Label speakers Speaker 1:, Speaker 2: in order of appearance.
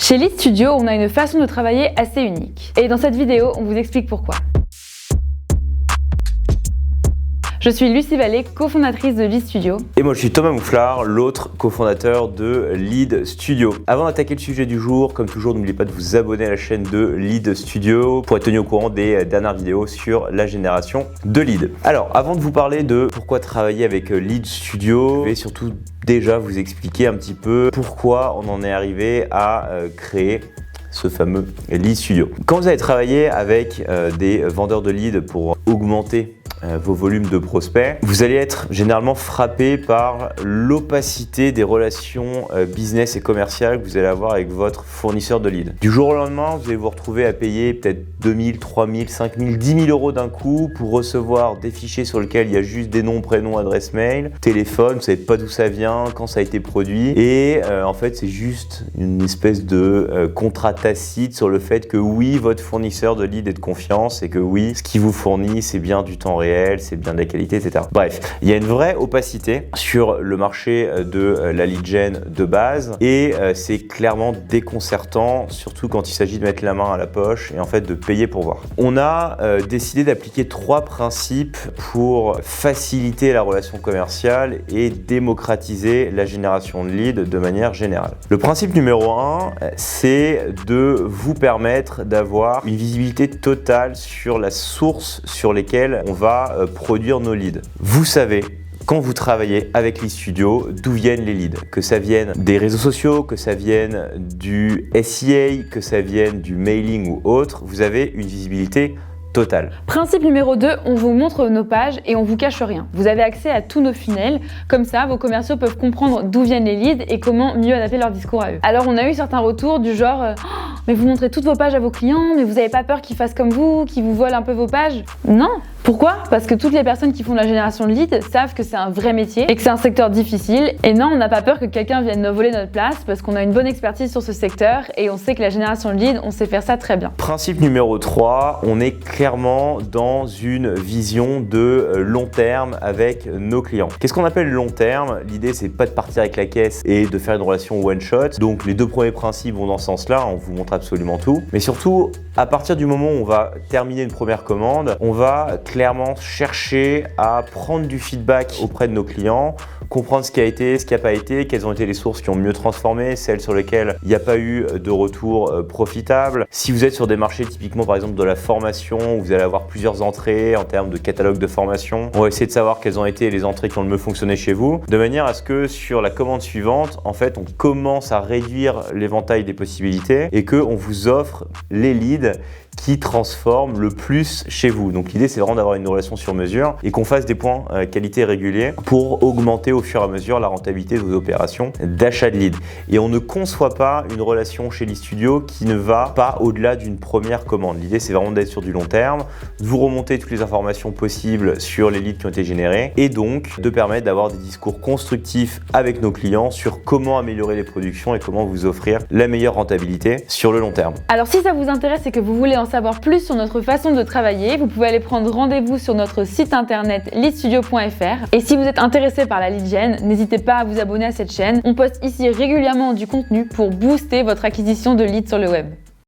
Speaker 1: Chez Lead Studio, on a une façon de travailler assez unique. Et dans cette vidéo, on vous explique pourquoi. Je suis Lucie Vallée, cofondatrice de Lead Studio.
Speaker 2: Et moi je suis Thomas Mouflard, l'autre cofondateur de Lead Studio. Avant d'attaquer le sujet du jour, comme toujours, n'oubliez pas de vous abonner à la chaîne de Lead Studio pour être tenu au courant des dernières vidéos sur la génération de leads. Alors, avant de vous parler de pourquoi travailler avec Lead Studio, je vais surtout déjà vous expliquer un petit peu pourquoi on en est arrivé à créer ce fameux Lead Studio. Quand vous allez travailler avec des vendeurs de leads pour augmenter vos volumes de prospects, vous allez être généralement frappé par l'opacité des relations business et commerciales que vous allez avoir avec votre fournisseur de leads. Du jour au lendemain, vous allez vous retrouver à payer peut-être 2000, 3000, 5000, 10 000 euros d'un coup pour recevoir des fichiers sur lesquels il y a juste des noms, prénoms, adresse mail, téléphone, vous ne savez pas d'où ça vient, quand ça a été produit et en fait c'est juste une espèce de contrat tacite sur le fait que oui, votre fournisseur de leads est de confiance et que oui, ce qu'il vous fournit c'est bien du temps réel, c'est bien de la qualité, etc. Bref, il y a une vraie opacité sur le marché de la lead gen de base et c'est clairement déconcertant, surtout quand il s'agit de mettre la main à la poche et en fait de payer pour voir. On a décidé d'appliquer 3 principes pour faciliter la relation commerciale et démocratiser la génération de leads de manière générale. Le principe numéro 1, c'est de vous permettre d'avoir une visibilité totale sur la source sur lesquelles on va produire nos leads. Vous savez, quand vous travaillez avec Lead Studio, d'où viennent les leads? Que ça vienne des réseaux sociaux, que ça vienne du SEA, que ça vienne du mailing ou autre, vous avez une visibilité totale.
Speaker 1: Principe numéro 2, on vous montre nos pages et on vous cache rien. Vous avez accès à tous nos funnels, comme ça vos commerciaux peuvent comprendre d'où viennent les leads et comment mieux adapter leur discours à eux. Alors on a eu certains retours du genre mais vous montrez toutes vos pages à vos clients, mais vous n'avez pas peur qu'ils fassent comme vous, qu'ils vous volent un peu vos pages? Non. Pourquoi? Parce que toutes les personnes qui font de la génération de leads savent que c'est un vrai métier et que c'est un secteur difficile. Et non, on n'a pas peur que quelqu'un vienne nous voler notre place parce qu'on a une bonne expertise sur ce secteur et on sait que la génération de leads, on sait faire ça très bien.
Speaker 2: Principe numéro 3, on est clairement dans une vision de long terme avec nos clients. Qu'est-ce qu'on appelle long terme? L'idée, c'est pas de partir avec la caisse et de faire une relation one shot. Donc les 2 premiers principes vont dans ce sens-là, on vous montre absolument tout. Mais surtout, à partir du moment où on va terminer une première commande, on va clairement chercher à prendre du feedback auprès de nos clients, comprendre ce qui a été, ce qui n'a pas été, quelles ont été les sources qui ont mieux transformé, celles sur lesquelles il n'y a pas eu de retour profitable. Si vous êtes sur des marchés typiquement par exemple de la formation, où vous allez avoir plusieurs entrées en termes de catalogue de formation, on va essayer de savoir quelles ont été les entrées qui ont le mieux fonctionné chez vous, de manière à ce que sur la commande suivante, en fait, on commence à réduire l'éventail des possibilités et qu'on vous offre les leads qui transforment le plus chez vous. Donc l'idée c'est vraiment d'avoir une relation sur mesure et qu'on fasse des points qualité réguliers pour augmenter au fur et à mesure la rentabilité de vos opérations d'achat de leads. Et on ne conçoit pas une relation chez Lead Studio qui ne va pas au-delà d'une première commande. L'idée c'est vraiment d'être sur du long terme, de vous remonter toutes les informations possibles sur les leads qui ont été générés et donc de permettre d'avoir des discours constructifs avec nos clients sur comment améliorer les productions et comment vous offrir la meilleure rentabilité sur le long terme.
Speaker 1: Alors si ça vous intéresse et que vous voulez en savoir plus sur notre façon de travailler, vous pouvez aller prendre rendez-vous sur notre site internet leadstudio.fr. Et si vous êtes intéressé par la lead gen, n'hésitez pas à vous abonner à cette chaîne. On poste ici régulièrement du contenu pour booster votre acquisition de leads sur le web.